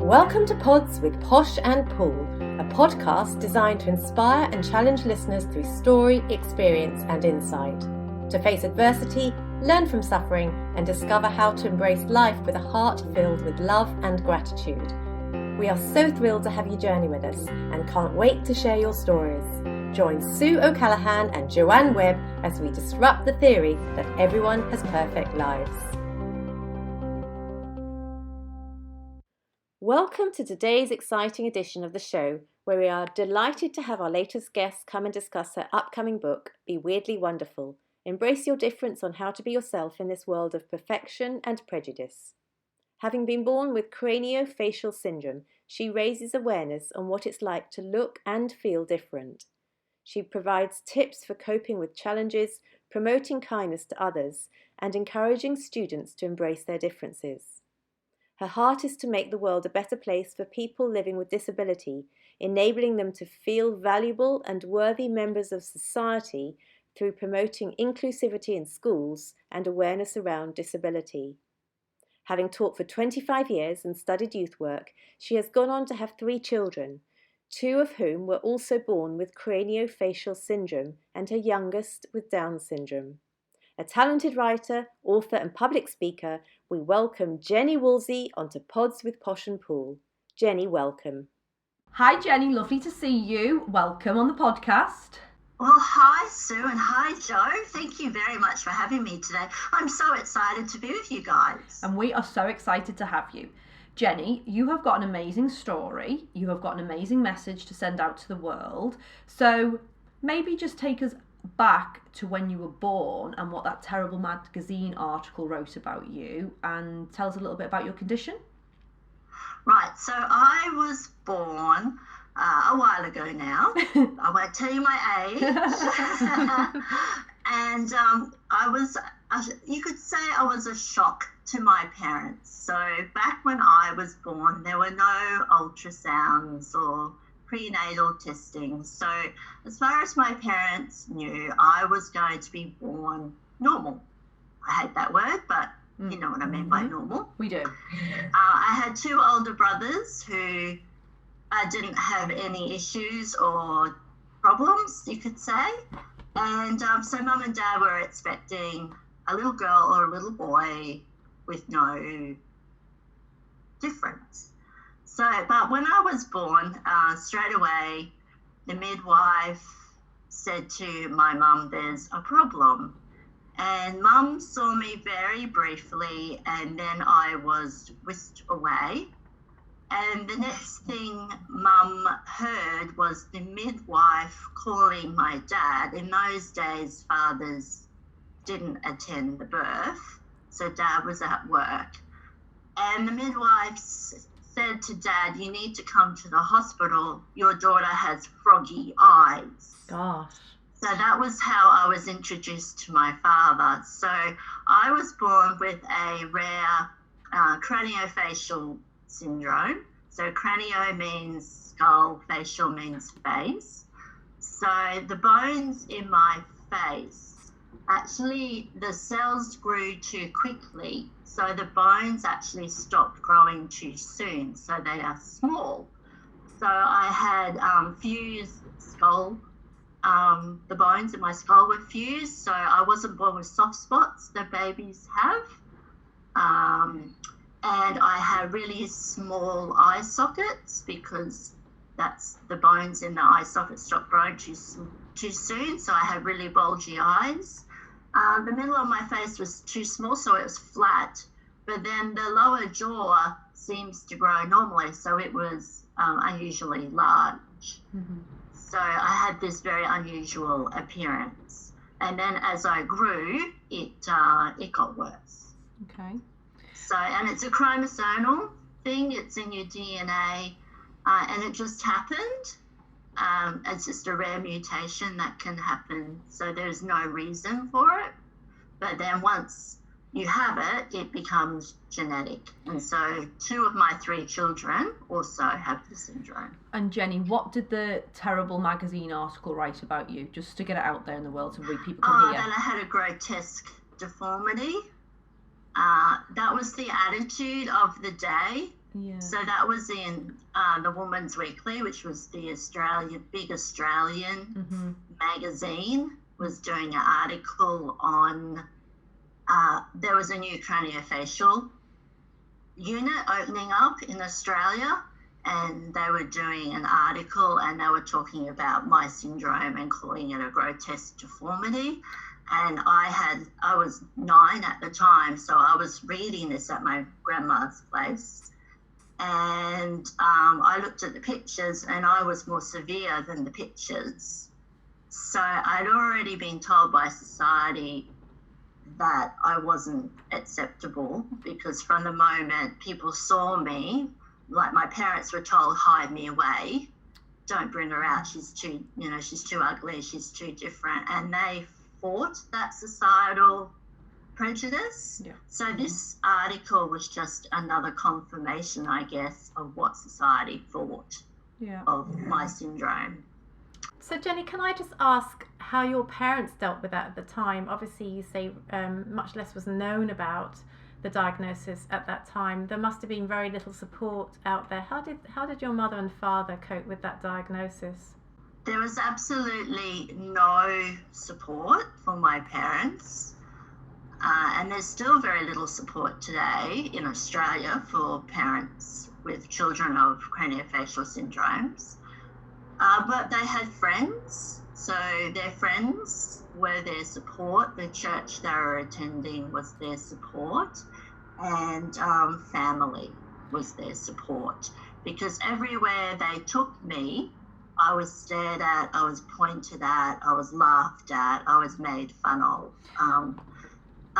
Welcome to Pods with Posh and Pool, a podcast designed to inspire and challenge listeners through story, experience and insight. To face adversity, learn from suffering and discover how to embrace life with a heart filled with love and gratitude. We are so thrilled to have you journey with us and can't wait to share your stories. Join Sue O'Callaghan and Joanne Webb as we disrupt the theory that everyone has perfect lives. Welcome to today's exciting edition of the show, where we are delighted to have our latest guest come and discuss her upcoming book, Be Weirdly Wonderful. Embrace your difference on how to be yourself in this world of perfection and prejudice. Having been born with craniofacial syndrome, she raises awareness on what it's like to look and feel different. She provides tips for coping with challenges, promoting kindness to others, and encouraging students to embrace their differences. Her heart is to make the world a better place for people living with disability, enabling them to feel valuable and worthy members of society through promoting inclusivity in schools and awareness around disability. Having taught for 25 years and studied youth work, she has gone on to have 3 children, 2 of whom were also born with craniofacial syndrome and her youngest with Down syndrome. A talented writer, author and public speaker, we welcome Jenny Woolsey onto Pods with Posh and Pool. Jenny, welcome. Hi Jenny, lovely to see you. Welcome on the podcast. Well, hi Sue and hi Joe. Thank you very much for having me today. I'm so excited to be with you guys. And we are so excited to have you. Jenny, you have got an amazing story. You have got an amazing message to send out to the world. So maybe just take us back to when you were born and what that terrible magazine article wrote about you, and tell us a little bit about your condition. Right, so I was born a while ago now. I won't tell you my age. And you could say I was a shock to my parents. So back when I was born, there were no ultrasounds or prenatal testing. So as far as my parents knew, I was going to be born normal. I hate that word, but you know what I mean by normal. We do. I had 2 older brothers who didn't have any issues or problems, you could say. And so Mum and Dad were expecting a little girl or a little boy with no difference. So, but when I was born, straight away, the midwife said to my mum, there's a problem. And Mum saw me very briefly, and then I was whisked away. And the next thing Mum heard was the midwife calling my dad. In those days, fathers didn't attend the birth, so Dad was at work. And the midwife said to Dad, you need to come to the hospital. Your daughter has froggy eyes. Gosh. So that was how I was introduced to my father. So I was born with a rare craniofacial syndrome. So cranio means skull, facial means face. So the bones in my face, actually the cells grew too quickly. So the bones actually stopped growing too soon. So they are small. So I had fused skull. The bones in my skull were fused. So I wasn't born with soft spots that babies have. And I had really small eye sockets because that's the bones in the eye sockets stopped growing too soon. So I had really bulgy eyes. The middle of my face was too small, so it was flat. But then the lower jaw seems to grow normally, so it was unusually large. Mm-hmm. So I had this very unusual appearance. And then as I grew, it got worse. Okay. So, and it's a chromosomal thing. It's in your DNA, and it just happened. It's just a rare mutation that can happen. So there's no reason for it. But then once you have it, it becomes genetic. And so 2 of my 3 children also have the syndrome. And Jenny, what did the terrible magazine article write about you, just to get it out there in the world so people can hear? That I had a grotesque deformity. That was the attitude of the day. Yeah. So that was in the Woman's Weekly, which was the big Australian magazine, was doing an article on, there was a new craniofacial unit opening up in Australia, and they were doing an article and they were talking about my syndrome and calling it a grotesque deformity. And I was 9 at the time, so I was reading this at my grandma's place. And I looked at the pictures and I was more severe than the pictures. So I'd already been told by society that I wasn't acceptable, because from the moment people saw me, like my parents were told, hide me away, don't bring her out, she's too ugly, she's too different. And they fought that societal prejudice. Yeah. So this article was just another confirmation, I guess, of what society thought of my syndrome. So Jenny, can I just ask how your parents dealt with that at the time? Obviously you say much less was known about the diagnosis at that time. There must have been very little support out there. How did your mother and father cope with that diagnosis? There was absolutely no support for my parents. And there's still very little support today in Australia for parents with children of craniofacial syndromes. But they had friends, so their friends were their support. The church they were attending was their support, and family was their support. Because everywhere they took me, I was stared at, I was pointed at, I was laughed at, I was made fun of.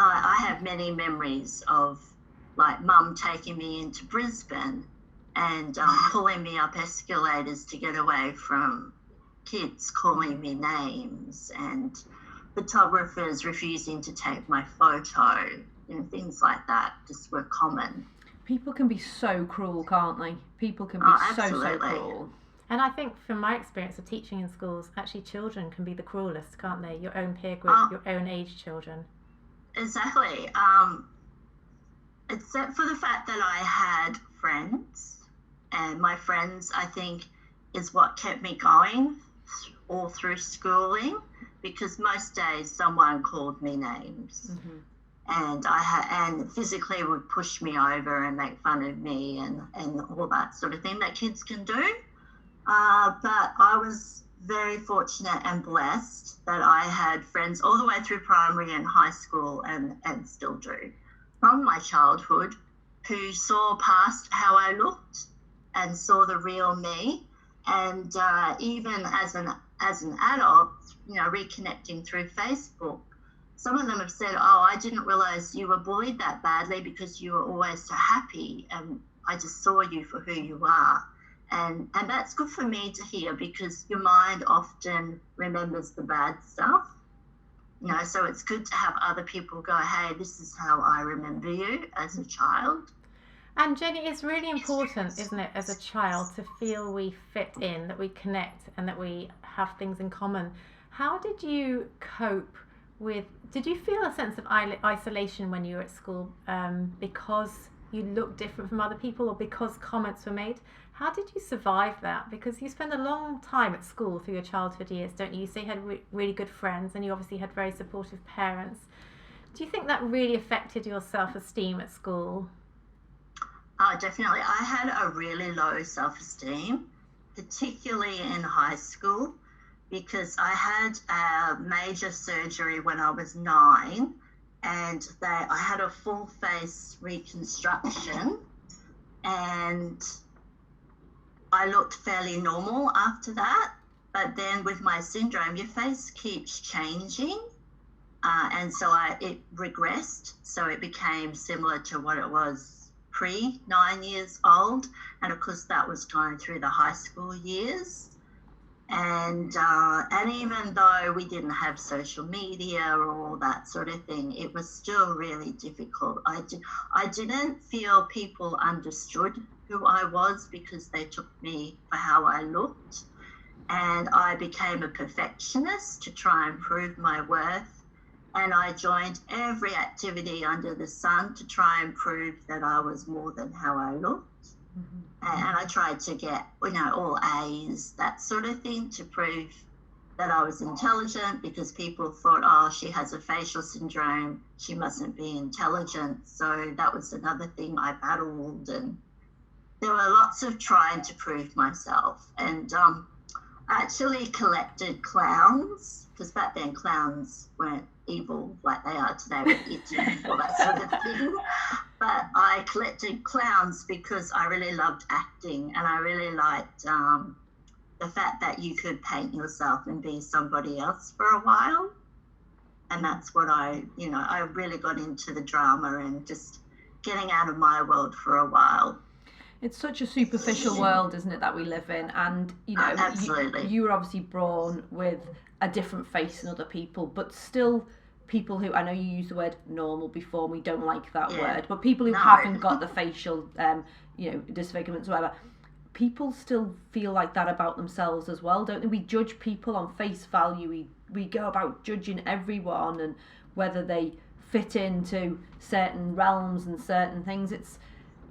I have many memories of like mum taking me into Brisbane and pulling me up escalators to get away from kids calling me names, and photographers refusing to take my photo, things like that just were common. People can be so cruel, can't they? People can be so cruel. And I think from my experience of teaching in schools, actually children can be the cruelest, can't they? Your own peer group, your own age children. Exactly. Except for the fact that I had friends, and my friends, I think, is what kept me going all through schooling, because most days someone called me names. And and physically would push me over and make fun of me and all that sort of thing that kids can do. But I was very fortunate and blessed that I had friends all the way through primary and high school, and still do, from my childhood, who saw past how I looked and saw the real me. And even as an adult, reconnecting through Facebook, some of them have said, oh, I didn't realize you were bullied that badly because you were always so happy, and I just saw you for who you are. And that's good for me to hear, because your mind often remembers the bad stuff, so it's good to have other people go, hey, this is how I remember you as a child. And Jenny, it's really important, isn't it, as a child, to feel we fit in, that we connect, and that we have things in common. How did you cope with, did you feel a sense of isolation when you were at school because you looked different from other people, or because comments were made? How did you survive that? Because you spend a long time at school through your childhood years, don't you? You say you had really good friends, and you obviously had very supportive parents. Do you think that really affected your self-esteem at school? Definitely. I had a really low self-esteem, particularly in high school, because I had a major surgery when I was 9, and I had a full face reconstruction, and I looked fairly normal after that. But then with my syndrome, your face keeps changing, and so it regressed, so it became similar to what it was pre 9 years old. And of course that was going through the high school years, and even though we didn't have social media or all that sort of thing, it was still really difficult. I didn't feel people understood who I was, because they took me for how I looked, and I became a perfectionist to try and prove my worth. And I joined every activity under the sun to try and prove that I was more than how I looked. And I tried to get, all A's, that sort of thing, to prove that I was intelligent, because people thought, oh, she has a facial syndrome, she mustn't be intelligent. So that was another thing I battled, and there were lots of trying to prove myself. And I actually collected clowns, because back then clowns weren't evil like they are today with itching, all that sort of thing. But I collected clowns because I really loved acting, and I really liked the fact that you could paint yourself and be somebody else for a while. And that's what I really got into the drama and just getting out of my world for a while. It's such a superficial world, isn't it, that we live in? And, absolutely. You were obviously born with a different face than other people, but still people who, I know you used the word normal before, we don't like that word, but people who haven't got the facial, disfigurements or whatever, people still feel like that about themselves as well, don't they? We judge people on face value. We go about judging everyone and whether they fit into certain realms and certain things.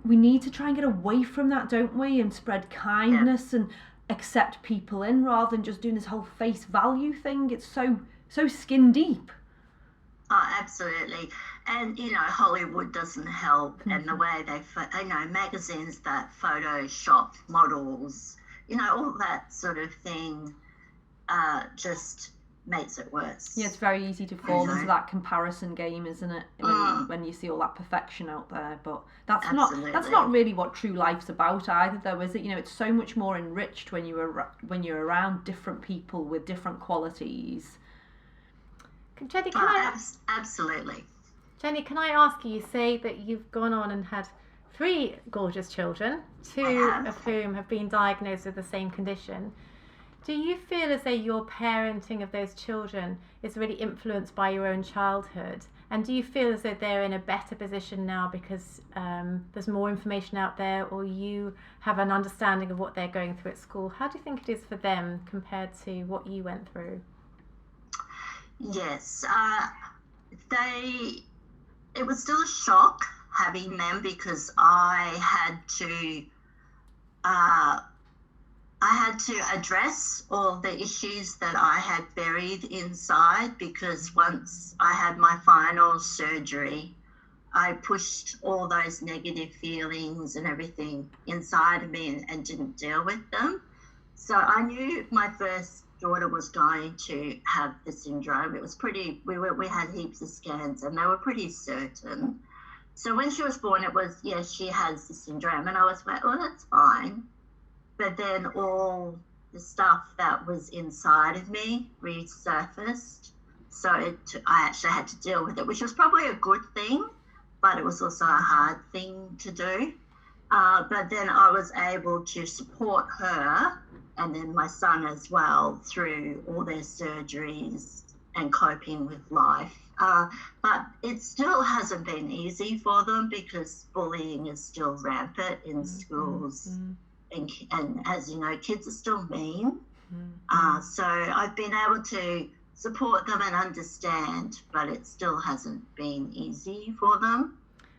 We need to try and get away from that, don't we? And spread kindness and accept people in, rather than just doing this whole face value thing. It's so skin deep. Oh, absolutely. And, Hollywood doesn't help. And the way magazines that Photoshop models, all that sort of thing just makes it worse. Yeah, it's very easy to fall into that comparison game, isn't it? When you see all that perfection out there. But that's not really what true life's about either, though, is it? It's so much more enriched when you're around different people with different qualities. Jenny, absolutely. Jenny, can I ask you? You say that you've gone on and had 3 gorgeous children, 2 of whom have been diagnosed with the same condition. Do you feel as though your parenting of those children is really influenced by your own childhood? And do you feel as though they're in a better position now because there's more information out there, or you have an understanding of what they're going through at school? How do you think it is for them compared to what you went through? Yes, it was still a shock having them, because I had to address all the issues that I had buried inside, because once I had my final surgery, I pushed all those negative feelings and everything inside of me and didn't deal with them. So I knew my first daughter was going to have the syndrome. It was we had heaps of scans and they were pretty certain. So when she was born, it was, yes, she has the syndrome. And I was like, oh, that's fine. But then all the stuff that was inside of me resurfaced. So I actually had to deal with it, which was probably a good thing, but it was also a hard thing to do. But then I was able to support her and then my son as well through all their surgeries and coping with life. But it still hasn't been easy for them, because bullying is still rampant in schools. And as you know, kids are still mean. So I've been able to support them and understand, but it still hasn't been easy for them.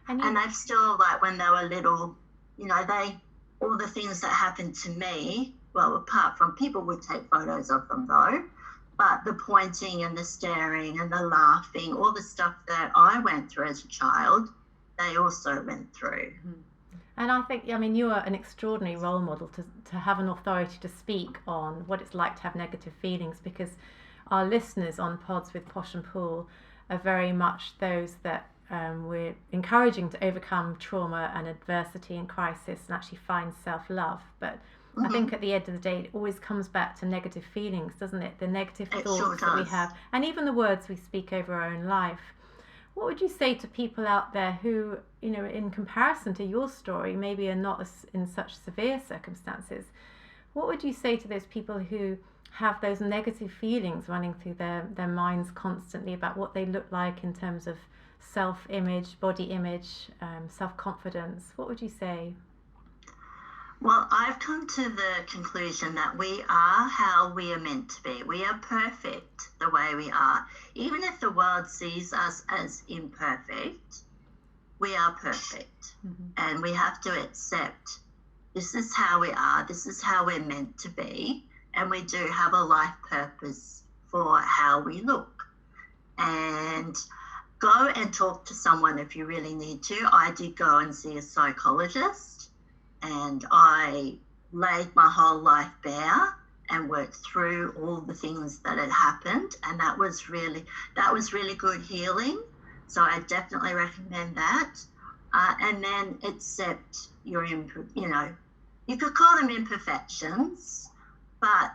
And they've still, like when they were little, all the things that happened to me, well, apart from people would take photos of them though, but the pointing and the staring and the laughing, all the stuff that I went through as a child, they also went through. And I think, you are an extraordinary role model to have an authority to speak on what it's like to have negative feelings, because our listeners on Pods with Posh and Pool are very much those that we're encouraging to overcome trauma and adversity and crisis and actually find self-love. But I think at the end of the day, it always comes back to negative feelings, doesn't it? The negative thoughts that we have, and even the words we speak over our own life. What would you say to people out there who, in comparison to your story, maybe are not in such severe circumstances? What would you say to those people who have those negative feelings running through their minds constantly about what they look like in terms of self-image, body image, self-confidence? What would you say? Well, I've come to the conclusion that we are how we are meant to be. We are perfect the way we are. Even if the world sees us as imperfect, we are perfect. And we have to accept this is how we are, this is how we're meant to be, and we do have a life purpose for how we look. And go and talk to someone if you really need to. I did go and see a psychologist, and I laid my whole life bare and worked through all the things that had happened, and that was really good healing. So I definitely recommend that. And then accept your, you could call them imperfections, but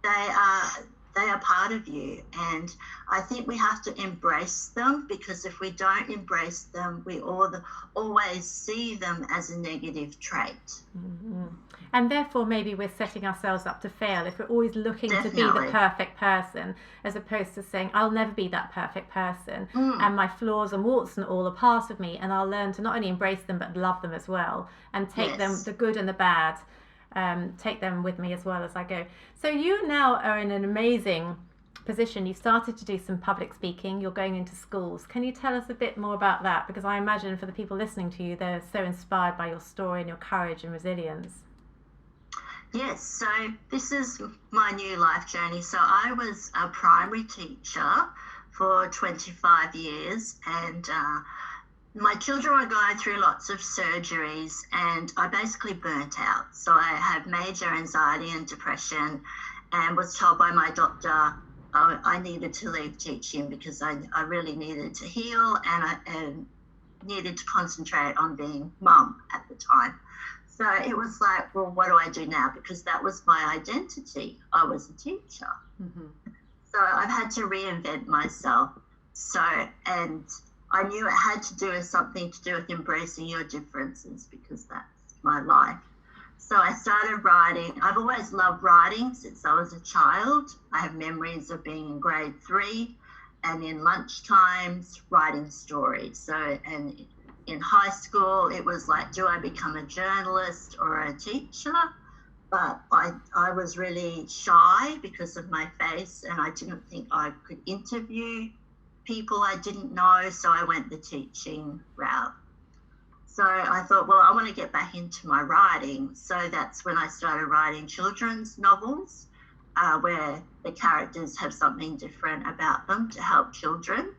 they are part of you. And I think we have to embrace them, because if we don't embrace them, we always see them as a negative trait. Mm-hmm. And therefore maybe we're setting ourselves up to fail if we're always looking Definitely. to be the perfect person, as opposed to saying, I'll never be that perfect person, and my flaws and warts and all are part of me, and I'll learn to not only embrace them but love them as well, and take them, the good and the bad, take them with me as well as I go. So you now are in an amazing position. You started to do some public speaking, you're going into schools. Can you tell us a bit more about that? Because I imagine for the people listening to you, they're so inspired by your story and your courage and resilience. Yes, so this is my new life journey. So I was a primary teacher for 25 years, and my children were going through lots of surgeries, and I basically burnt out. So I had major anxiety and depression, and was told by my doctor I needed to leave teaching because I really needed to heal, and needed to concentrate on being mum at the time. So it was like, well, what do I do now? Because that was my identity. I was a teacher. Mm-hmm. So I've had to reinvent myself. And I knew it had to do with something to do with embracing your differences, because that's my life. So I started writing. I've always loved writing since I was a child. I have memories of being in grade 3 and in lunchtimes writing stories. So, and in high school, it was like, do I become a journalist or a teacher? But I was really shy because of my face, and I didn't think I could interview people I didn't know, so I went the teaching route. So I thought, well, I want to get back into my writing. So that's when I started writing children's novels, where the characters have something different about them to help children.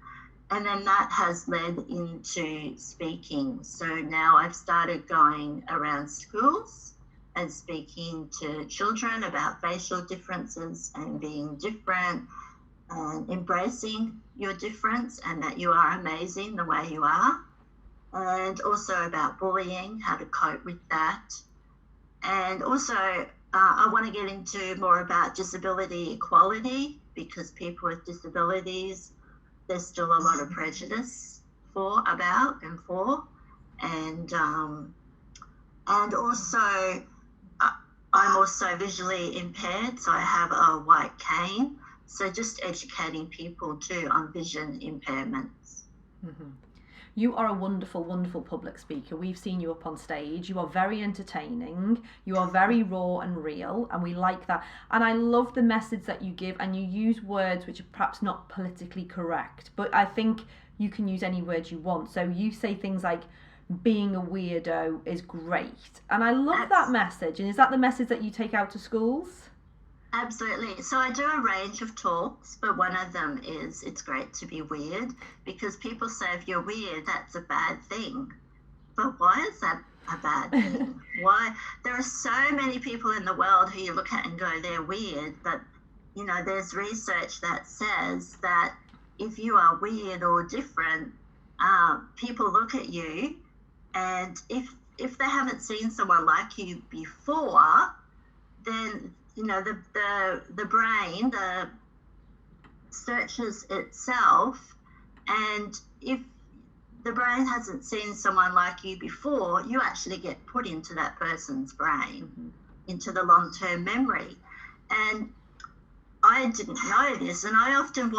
And then that has led into speaking. So now I've started going around schools and speaking to children about facial differences and being different, and embracing your difference and that you are amazing the way you are. And also about bullying, how to cope with that. And also I want to get into more about disability equality, because people with disabilities, there's still a lot of prejudice about. And also I'm also visually impaired, so I have a white cane. So just educating people too on vision impairments. Mm-hmm. You are a wonderful, wonderful public speaker. We've seen you up on stage. You are very entertaining. You are very raw and real, and we like that. And I love the message that you give, and you use words which are perhaps not politically correct, but I think you can use any words you want. So you say things like, being a weirdo is great. And I love that message. And is that the message that you take out to schools? Absolutely. So I do a range of talks, but one of them is it's great to be weird, because people say if you're weird, that's a bad thing. But why is that a bad thing? Why? There are so many people in the world who you look at and go, they're weird, but there's research that says that if you are weird or different, people look at you, and if they haven't seen someone like you before, then the brain searches itself, and if the brain hasn't seen someone like you before, you actually get put into that person's brain, into the long-term memory. And I didn't know this, and I often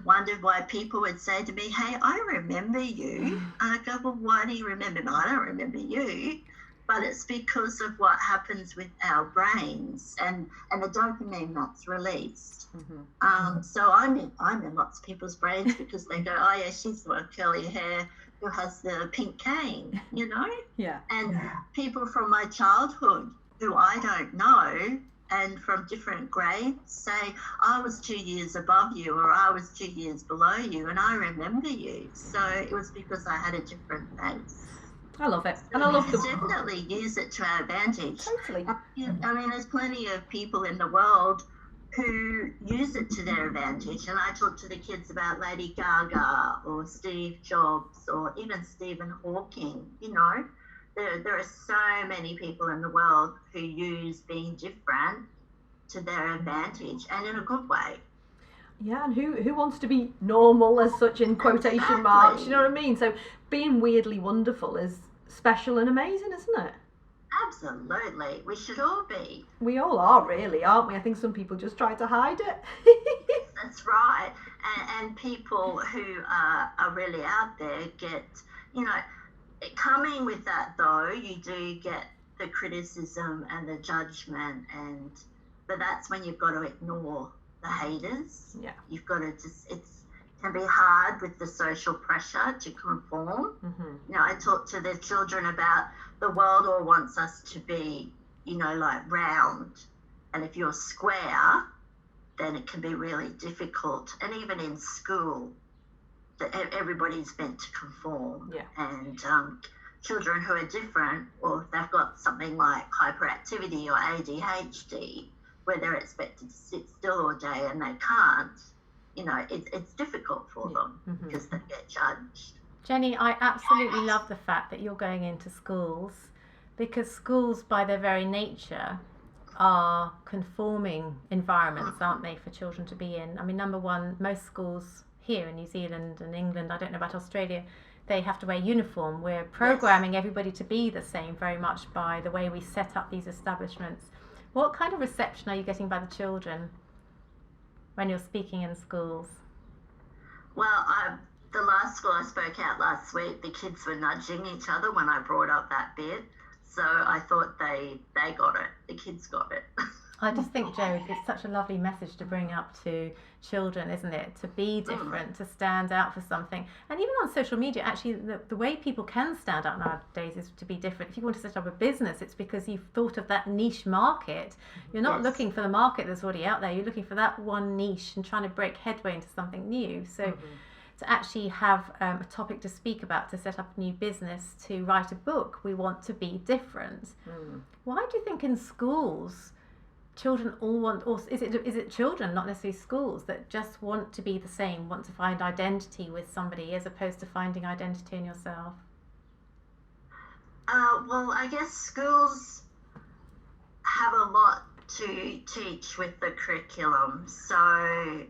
wondered why people would say to me, hey, I remember you. And I go, well, why do you remember me? I don't remember you. But it's because of what happens with our brains and the dopamine that's released. Mm-hmm. So I'm in lots of people's brains, because they go, oh yeah, she's the one with curly hair, who has the pink cane, you know? Yeah. And people from my childhood who I don't know and from different grades say, I was 2 years above you or I was 2 years below you and I remember you. So it was because I had a different face. I love it. So And I love we definitely use it to our advantage. Totally. I mean, there's plenty of people in the world who use it to their advantage. And I talk to the kids about Lady Gaga or Steve Jobs or even Stephen Hawking. You know, there are so many people in the world who use being different to their advantage and in a good way. Yeah, and who wants to be normal as such in quotation marks? You know what I mean? So being weirdly wonderful is special and amazing, isn't it? Absolutely. We should all be. We all are, really, aren't we? I think some people just try to hide it. That's right. And people who are really out there get, you know, coming with that though, you do get the criticism and the judgment, but that's when you've got to ignore the haters. Yeah. You've got to just, it can be hard with the social pressure to conform. Mm-hmm. You know, I talk to the children about the world all wants us to be, you know, like round. And if you're square, then it can be really difficult. And even in school, everybody's meant to conform. Yeah. And children who are different, or if they've got something like hyperactivity or ADHD, where they're expected to sit still all day and they can't, you know, it's difficult for them because they get judged. Jenny, I absolutely love the fact that you're going into schools, because schools by their very nature are conforming environments, aren't they, for children to be in? I mean, number one, most schools here in New Zealand and England, I don't know about Australia, they have to wear uniform. We're programming everybody to be the same very much by the way we set up these establishments. What kind of reception are you getting by the children when you're speaking in schools? Well, the last school I spoke at last week, the kids were nudging each other when I brought up that bit. So I thought they got it. The kids got it. I just think, Jo, it's such a lovely message to bring up to children, isn't it? To be different, to stand out for something. And even on social media, actually, the way people can stand out nowadays is to be different. If you want to set up a business, it's because you've thought of that niche market. You're not looking for the market that's already out there. You're looking for that one niche and trying to break headway into something new. So to actually have a topic to speak about, to set up a new business, to write a book, we want to be different. Why do you think in schools children all want, or is it children, not necessarily schools, that just want to be the same, want to find identity with somebody as opposed to finding identity in yourself? Well, I guess schools have a lot to teach with the curriculum. So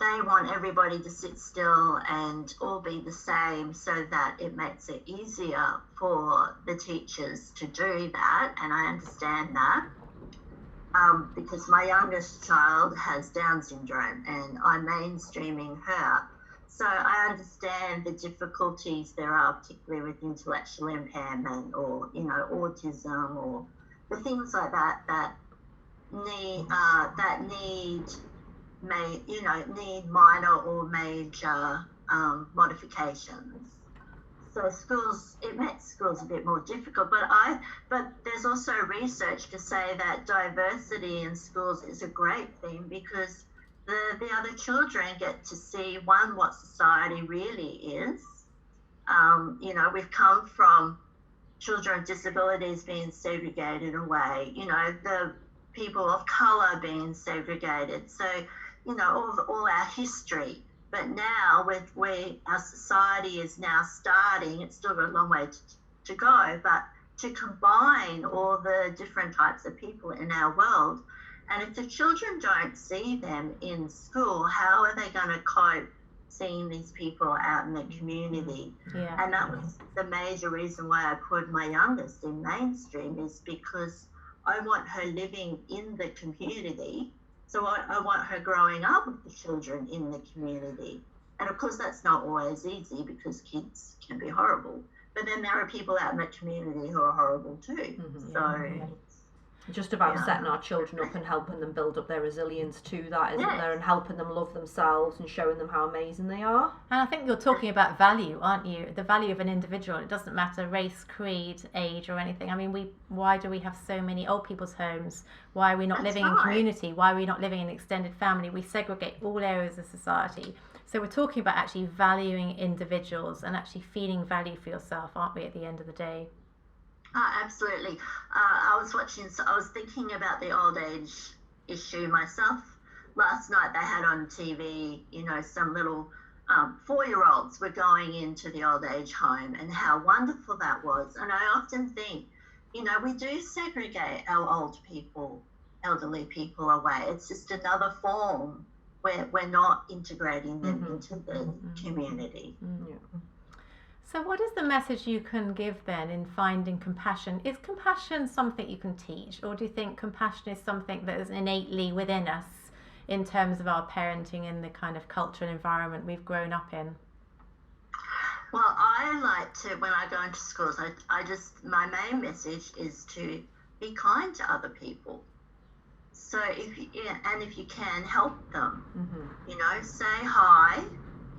they want everybody to sit still and all be the same so that it makes it easier for the teachers to do that. And I understand that. Because my youngest child has Down syndrome and I'm mainstreaming her. So I understand the difficulties there are, particularly with intellectual impairment or, you know, autism or the things like that need minor or major modifications. So it makes schools a bit more difficult, but there's also research to say that diversity in schools is a great thing because the other children get to see, one, what society really is. You know, we've come from children with disabilities being segregated away, you know, the people of colour being segregated. So, you know, all our history. But now with where our society is now starting, it's still got a long way to go, but to combine all the different types of people in our world. And if the children don't see them in school, how are they going to cope seeing these people out in the community? Yeah. And that was the major reason why I put my youngest in mainstream, is because I want her living in the community. So I want her growing up with the children in the community. And of course, that's not always easy because kids can be horrible. But then there are people out in the community who are horrible too. Just about Yeah. setting our children up and helping them build up their resilience to that, isn't Yes. there? And helping them love themselves and showing them how amazing they are. And I think you're talking about value, aren't you? The value of an individual. It doesn't matter race, creed, age, or anything. I mean, why do we have so many old people's homes? Why are we not That's living in right. community? Why are we not living in extended family? We segregate all areas of society. So we're talking about actually valuing individuals and actually feeling value for yourself, aren't we, at the end of the day? Absolutely. I was thinking about the old age issue myself. Last night they had on TV, some little 4-year-olds were going into the old age home, and how wonderful that was. And I often think, we do segregate our elderly people away. It's just another form where we're not integrating them into the community. Yeah. So what is the message you can give then in finding compassion? Is compassion something you can teach, or do you think compassion is something that is innately within us in terms of our parenting and the kind of culture and environment we've grown up in? Well, I like to, when I go into schools, my main message is to be kind to other people. So if you can, help them, say hi,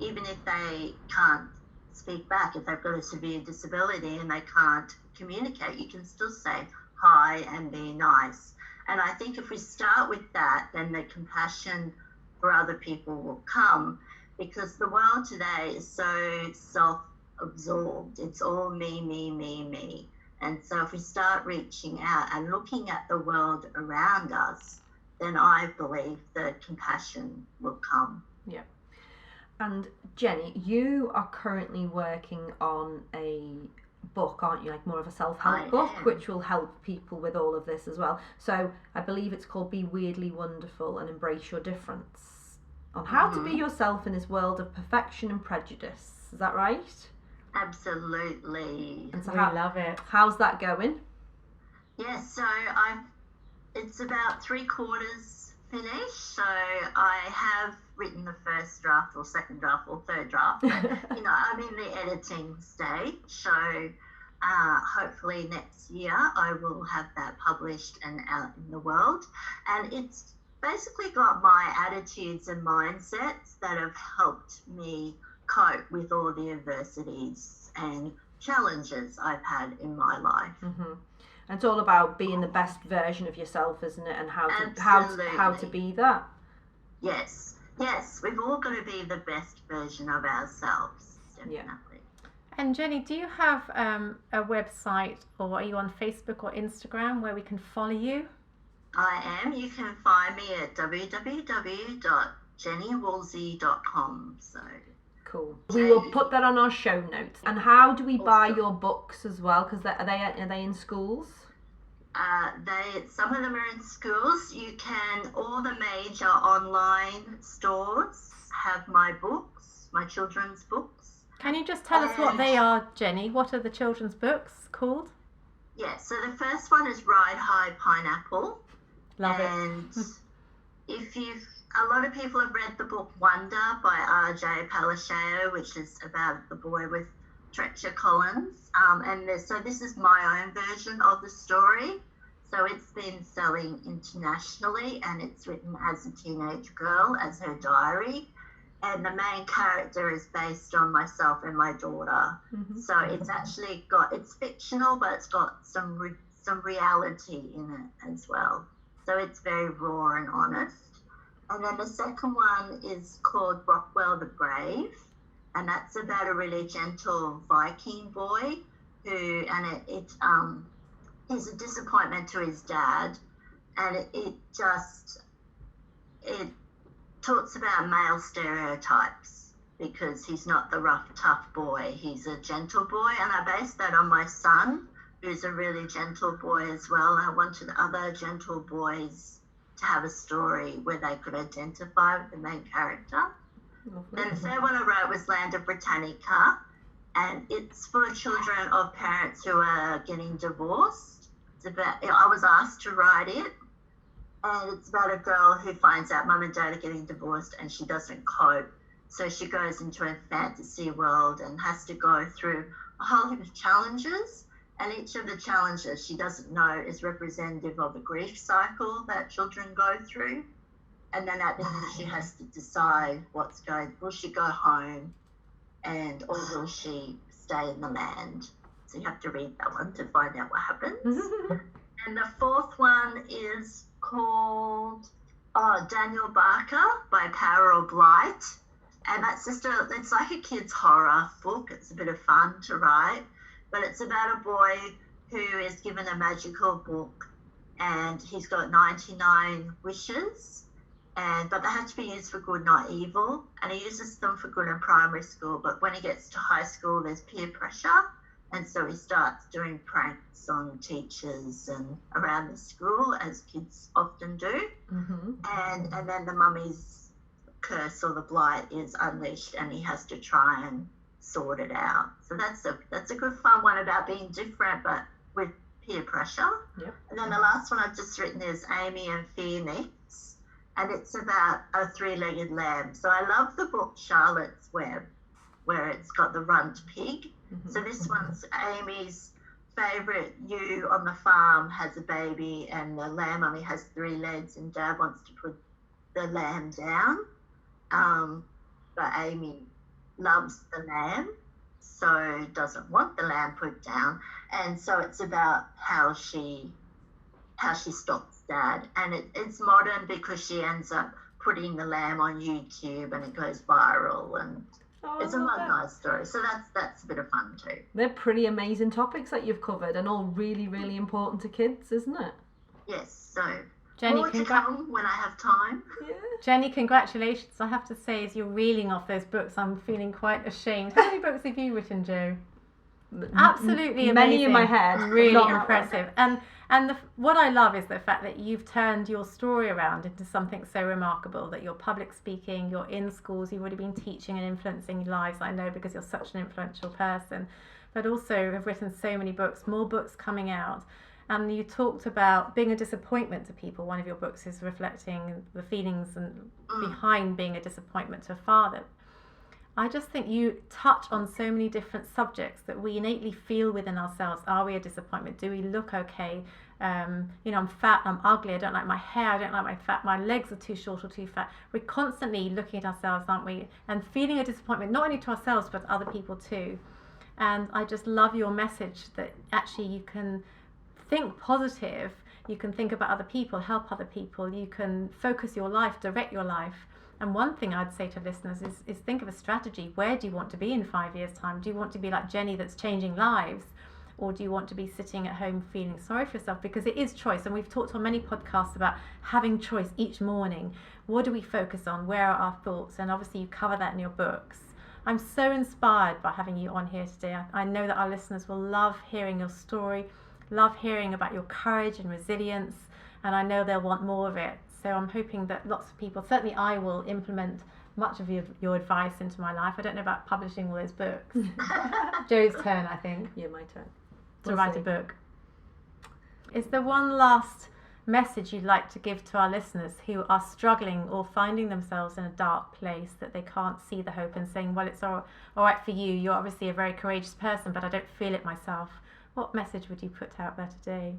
even if they can't speak back. If they've got a severe disability and they can't communicate, you can still say hi and be nice. And I think if we start with that, then the compassion for other people will come, because the world today is so self-absorbed. It's all me, me, me, me. And so if we start reaching out and looking at the world around us, then I believe that compassion will come. Yeah. And Jenny, you are currently working on a book, aren't you? Like more of a self-help book, which will help people with all of this as well. So I believe it's called Be Weirdly Wonderful and Embrace Your Difference, on how to be yourself in this world of perfection and prejudice. Is that right? Absolutely. And so We love it. How's that going? Yes, so it's about 3/4 finished. So I have written the first draft or second draft or third draft, but I'm in the editing stage. So hopefully next year I will have that published and out in the world. And it's basically got my attitudes and mindsets that have helped me cope with all the adversities and challenges I've had in my life. Mm-hmm. And it's all about being the best version of yourself, isn't it? And how to be that. Yes, we've all got to be the best version of ourselves, definitely. Yeah. And Jenny, do you have a website, or are you on Facebook or Instagram where we can follow you? I am. You can find me at www.jennywoolsey.com. So cool. We will put that on our show notes. And how do we buy your books as well? Because are they in schools? Some of them are in schools. You can, all the major online stores have my books, my children's books. Can you just tell us what they are, Jenny? What are the children's books called? Yeah, so the first one is Ride High Pineapple. Love it. And a lot of people have read the book Wonder by R.J. Palasheo, which is about the boy with Treacher Collins. So this is my own version of the story. So it's been selling internationally, and it's written as a teenage girl, as her diary. And the main character is based on myself and my daughter. Mm-hmm. So it's actually it's fictional, but it's got some reality in it as well. So it's very raw and honest. And then the second one is called Rockwell the Brave, and that's about a really gentle Viking boy who, and it is a disappointment to his dad, and it talks about male stereotypes, because he's not the rough, tough boy, he's a gentle boy. And I based that on my son, who's a really gentle boy as well. I wanted other gentle boys to have a story where they could identify with the main character. Then the third one I wrote was Land of Britannica, and it's for children of parents who are getting divorced. I was asked to write it, and it's about a girl who finds out mum and dad are getting divorced and she doesn't cope. So she goes into a fantasy world and has to go through a whole heap of challenges, And each of the challenges she doesn't know is representative of the grief cycle that children go through. And then at the end, she has to decide will she go home or will she stay in the land? So you have to read that one to find out what happens. And the fourth one is called Daniel Barker by Power or Blight. And that's it's like a kid's horror book. It's a bit of fun to write, but it's about a boy who is given a magical book and he's got 99 wishes, but they have to be used for good, not evil. And he uses them for good in primary school, but when he gets to high school, there's peer pressure. And so he starts doing pranks on teachers and around the school, as kids often do. And then the mummy's curse or the blight is unleashed and he has to try and sort it out. So that's a good fun one about being different but with peer pressure. And then the last one I've just written is Amy and Phoenix, and it's about a three-legged lamb. So I love the book Charlotte's Web, where it's got the runt pig. So this one's Amy's favourite ewe on the farm has a baby and the lamb only has 3 legs and Dad wants to put the lamb down. But Amy loves the lamb, so doesn't want the lamb put down. And so it's about how she stops Dad. And it's modern because she ends up putting the lamb on YouTube and it goes viral, and it's a nice story. So that's a bit of fun too. They're pretty amazing topics that you've covered, and all really, really important to kids, isn't it? Yes. So Jenny, more to come when I have time. Yeah. Jenny, congratulations. I have to say, as you're reeling off those books, I'm feeling quite ashamed. How many books have you written, Jo? Absolutely amazing. Many in my head. Really impressive. And what I love is the fact that you've turned your story around into something so remarkable, that you're public speaking, you're in schools, you've already been teaching and influencing lives, I know, because you're such an influential person, but also have written so many books, more books coming out. And you talked about being a disappointment to people. One of your books is reflecting the feelings and behind being a disappointment to a father. I just think you touch on so many different subjects that we innately feel within ourselves. Are we a disappointment? Do we look okay? I'm fat, I'm ugly, I don't like my hair, I don't like my fat, my legs are too short or too fat. We're constantly looking at ourselves, aren't we? And feeling a disappointment, not only to ourselves, but other people too. And I just love your message that actually you can think positive, you can think about other people, help other people, you can focus your life, direct your life. And one thing I'd say to listeners is think of a strategy. Where do you want to be in 5 years' time? Do you want to be like Jenny that's changing lives? Or do you want to be sitting at home feeling sorry for yourself? Because it is choice. And we've talked on many podcasts about having choice each morning. What do we focus on? Where are our thoughts? And obviously you cover that in your books. I'm so inspired by having you on here today. I know that our listeners will love hearing your story, love hearing about your courage and resilience. And I know they'll want more of it. So I'm hoping that lots of people, certainly I will implement much of your advice into my life. I don't know about publishing all those books. Jo's turn, I think. Yeah, my turn. To write a book. Is there one last message you'd like to give to our listeners who are struggling or finding themselves in a dark place, that they can't see the hope and saying, well, it's all right for you. You're obviously a very courageous person, but I don't feel it myself. What message would you put out there today?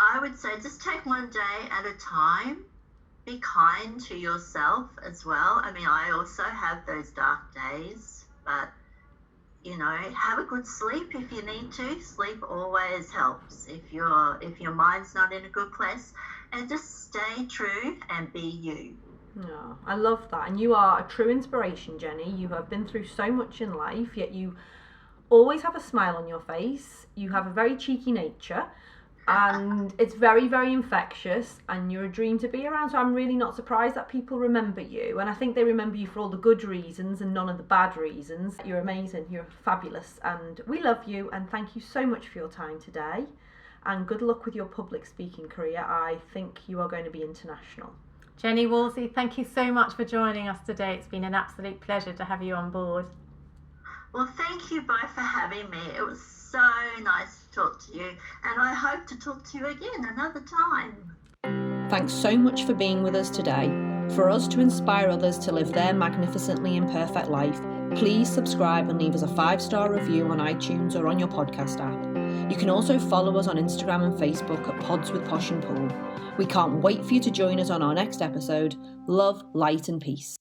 I would say just take one day at a time. Be kind to yourself as well. I mean, I also have those dark days, but, have a good sleep if you need to. Sleep always helps if your mind's not in a good place. And just stay true and be you. Oh, I love that. And you are a true inspiration, Jenny. You have been through so much in life, yet you always have a smile on your face. You have a very cheeky nature. And it's very, very infectious, and you're a dream to be around. So I'm really not surprised that people remember you. And I think they remember you for all the good reasons and none of the bad reasons. You're amazing. You're fabulous. And we love you. And thank you so much for your time today. And good luck with your public speaking career. I think you are going to be international. Jenny Woolsey, thank you so much for joining us today. It's been an absolute pleasure to have you on board. Well, thank you both for having me. It was so nice to talk to you, and I hope to talk to you again another time. Thanks so much for being with us today. For us to inspire others to live their magnificently imperfect life, please subscribe and leave us a 5-star review on iTunes or on your podcast app. You can also follow us on Instagram and Facebook at Pods with Posh and Pool. We can't wait for you to join us on our next episode. Love, light and peace.